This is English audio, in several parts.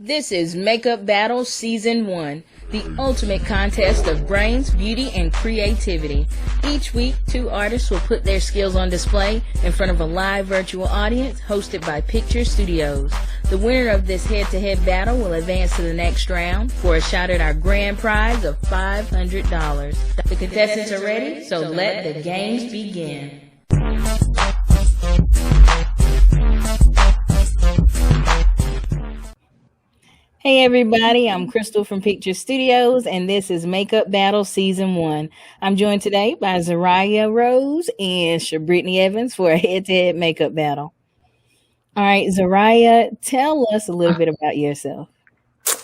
This is Makeup Battle Season 1, the ultimate contest of brains, beauty, and creativity. Each week, 2 artists will put their skills on display in front of a live virtual audience hosted by Picture Studios. The winner of this head-to-head battle will advance to the next round for a shot at our grand prize of $500. The contestants are ready, so let the games begin. Hey everybody, I'm Crystal from Picture Studios, and this is Makeup Battle Season 1. I'm joined today by Zariah Rose and Sha'Brittany Evans for a head-to-head makeup battle. All right, Zariah, tell us a little bit about yourself.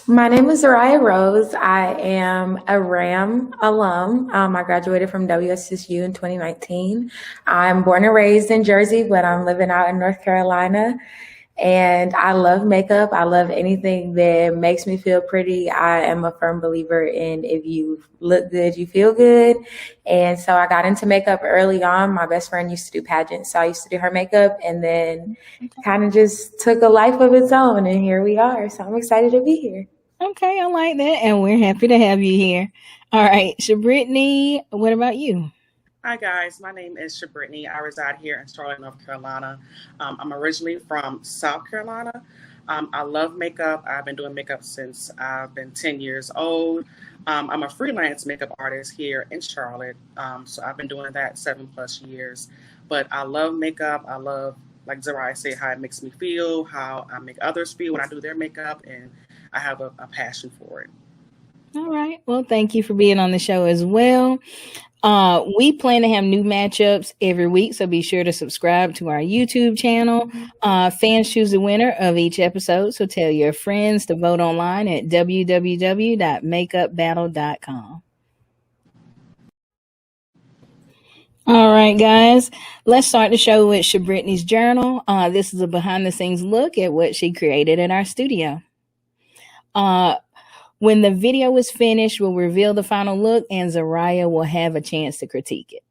My name is Zariah Rose. I am a RAM alum. I graduated from WSSU in 2019. I'm born and raised in Jersey, but I'm living out in North Carolina. And I love makeup. I love anything that makes me feel pretty. I am a firm believer in if you look good, you feel good. And so I got into makeup early on. My best friend used to do pageants, so I used to do her makeup, and then kind of just took a life of its own, and here we are. So I'm excited to be here. Okay, I like that, and we're happy to have you here. All right, Sha'Brittany, what about you? Hi guys, my name is Sha'Brittany. I reside here in Charlotte, North Carolina. I'm originally from South Carolina. I love makeup. I've been doing makeup since I've been 10 years old. I'm a freelance makeup artist here in Charlotte. So I've been doing that 7+ years. But I love makeup. I love, like Zariah said, how it makes me feel, how I make others feel when I do their makeup, and I have a passion for it. All right. Well, thank you for being on the show as well. We plan to have new matchups every week, so be sure to subscribe to our YouTube channel. Fans choose the winner of each episode, so tell your friends to vote online at www.makeupbattle.com. All right, guys, let's start the show with Sha'Brittany's journal. This is a behind-the-scenes look at what she created in our studio. When the video is finished, we'll reveal the final look, and Zariah will have a chance to critique it.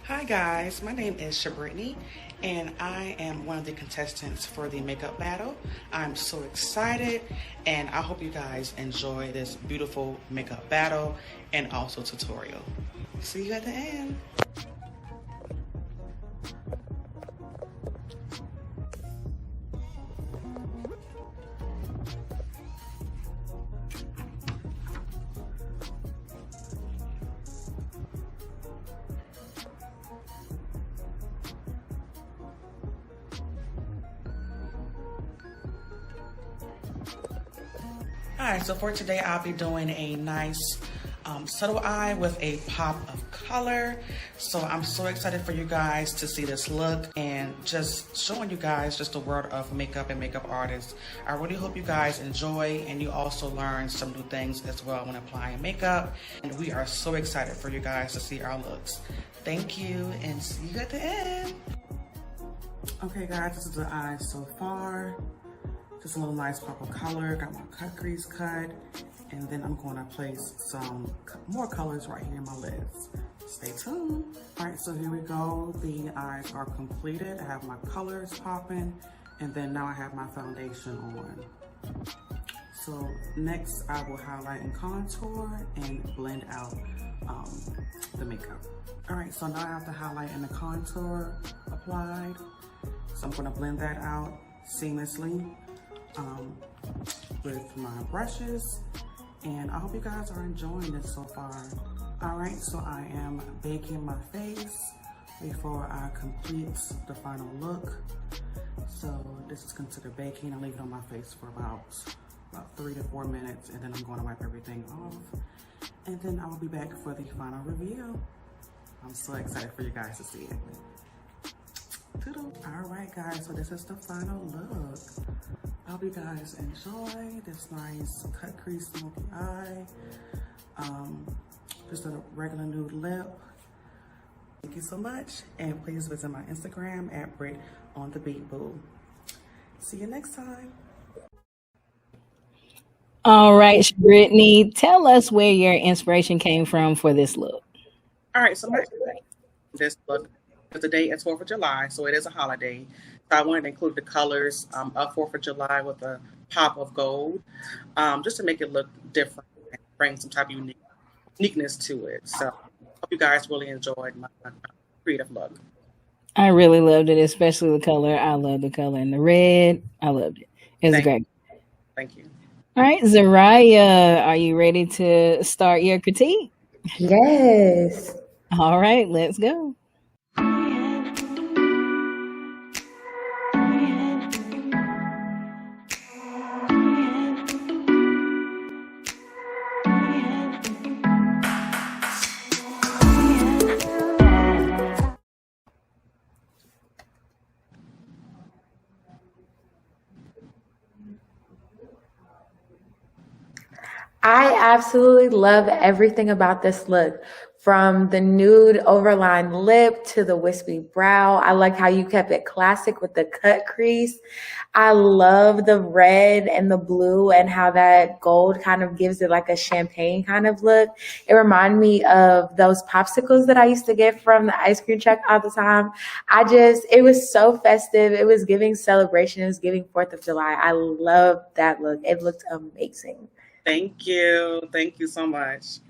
Hi guys, my name is Sha'Brittany, and I am one of the contestants for the makeup battle. I'm so excited, and I hope you guys enjoy this beautiful makeup battle and also tutorial. See you at the end. Alright, so for today I'll be doing a nice subtle eye with a pop of color. So I'm so excited for you guys to see this look and just showing you guys just the world of makeup and makeup artists. I really hope you guys enjoy and you also learn some new things as well when applying makeup. And we are so excited for you guys to see our looks. Thank you and see you at the end. Okay guys, this is the eye so far. Just a little nice pop of color. Got my cut crease cut. And then I'm going to place some more colors right here in my lids. Stay tuned. All right, so here we go. The eyes are completed. I have my colors popping. And then now I have my foundation on. So next I will highlight and contour and blend out the makeup. All right, so now I have the highlight and the contour applied. So I'm going to blend that out seamlessly with my brushes, and I hope you guys are enjoying this so far. All right, so I am baking my face before I complete the final look. So this is considered baking. I leave it on my face for about 3 to 4 minutes, and then I'm going to wipe everything off, and then I will be back for the final review. I'm so excited for you guys to see it. All right guys, so this is the final look. I hope you guys enjoy this nice cut crease smoky eye. Just a regular nude lip. Thank you so much, and please visit my Instagram at BritOnTheBeatBoo. See you next time. All right, Brittany, tell us where your inspiration came from for this look. All right, so this look, because the date is 4th of July, so it is a holiday. So I wanted to include the colors of 4th of July with a pop of gold, just to make it look different and bring some type of uniqueness to it. So I hope you guys really enjoyed my creative look. I really loved it, especially the color. I love the color and the red. I loved it. It was great. Thank you. All right, Zariah, are you ready to start your critique? Yes. All right, let's go. I absolutely love everything about this look, from the nude overlined lip to the wispy brow. I like how you kept it classic with the cut crease. I love the red and the blue and how that gold kind of gives it like a champagne kind of look. It reminded me of those popsicles that I used to get from the ice cream truck all the time. It was so festive. It was giving celebration. It was giving 4th of July. I love that look. It looked amazing. Thank you. Thank you so much.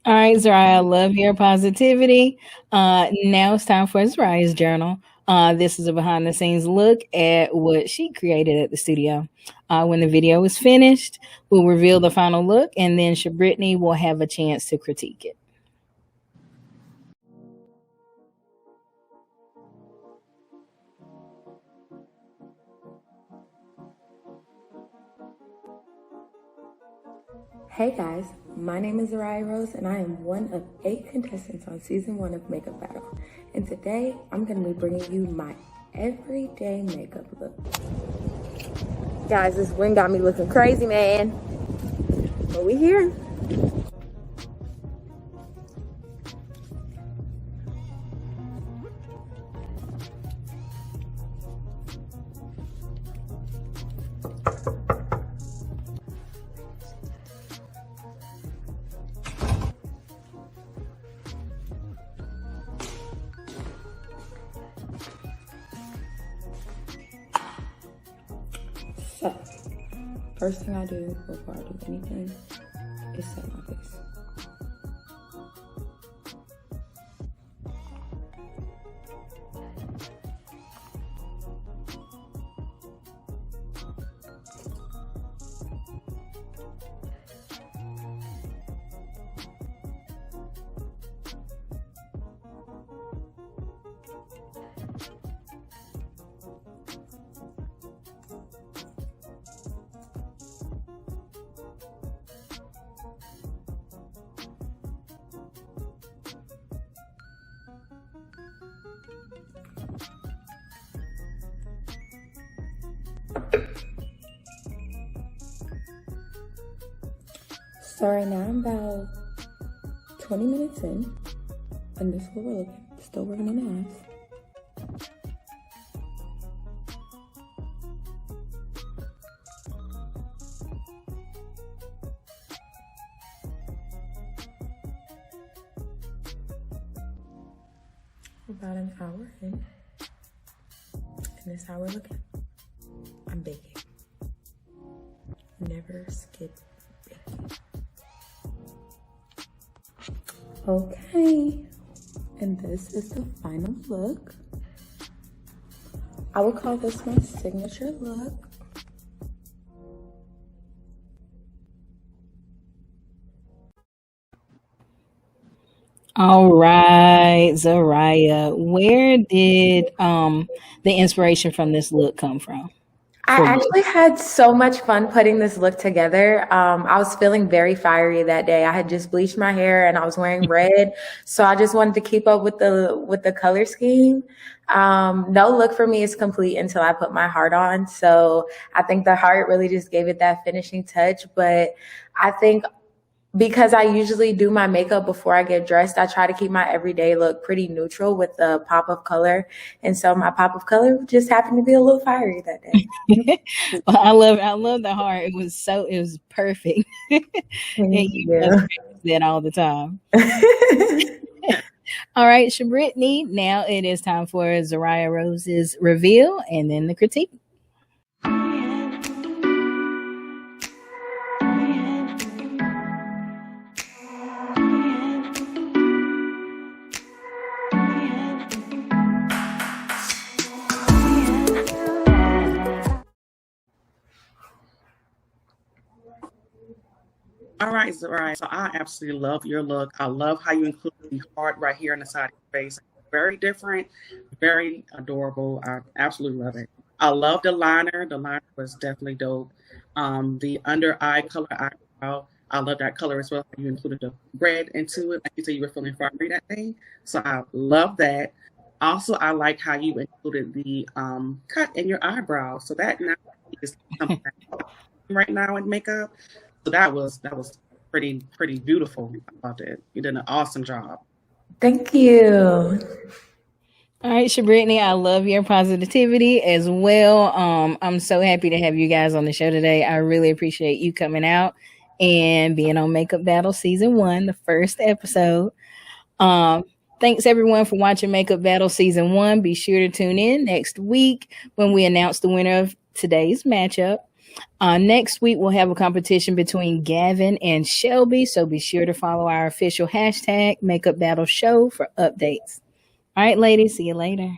All right, Zariah, I love your positivity. Now it's time for Zariah's journal. This is a behind the scenes look at what she created at the studio. When the video is finished, we'll reveal the final look, and then Sha'Brittany will have a chance to critique it. Hey guys, my name is Zariah Rose and I am one of 8 contestants on season 1 of Makeup Battle. And today I'm going to be bringing you my everyday makeup look. Guys, this wind got me looking crazy, man. But we here. So, first thing I do before I do anything is set my face. So right now I'm about 20 minutes in, and this is what we're looking at. Still working on the eyes. About an hour in, and this is how we're looking. I'm baking. Never skip baking. Okay, and this is the final look. I would call this my signature look. All right, Zariah, where did the inspiration from this look come from? I actually had so much fun putting this look together. I was feeling very fiery that day. I had just bleached my hair and I was wearing red, so I just wanted to keep up with the color scheme. No look for me is complete until I put my heart on. So I think the heart really just gave it that finishing touch. But I think because I usually do my makeup before I get dressed, I try to keep my everyday look pretty neutral with a pop of color. And so my pop of color just happened to be a little fiery that day. Well, I love the heart. It was perfect. And you just that all the time. All right, Sha'Brittany, now it is time for Zariah Rose's reveal and then the critique. All right, Zariah. So I absolutely love your look. I love how you included the heart right here on the side of your face. Very different, very adorable. I absolutely love it. I love the liner. The liner was definitely dope. The under eye color eyebrow, I love that color as well. You included the red into it. Like you said, you were feeling fiery that day. So I love that. Also, I like how you included the cut in your eyebrow. So that now is something right now in makeup. So that was pretty beautiful about it. You did an awesome job. Thank you. All right, Sha'Brittany, I love your positivity as well. I'm so happy to have you guys on the show today. I really appreciate you coming out and being on Makeup Battle Season 1, the first episode. Thanks, everyone, for watching Makeup Battle Season 1. Be sure to tune in next week when we announce the winner of today's matchup. Next week, we'll have a competition between Gavin and Shelby, so be sure to follow our official hashtag, MakeupBattleShow, for updates. All right, ladies, see you later.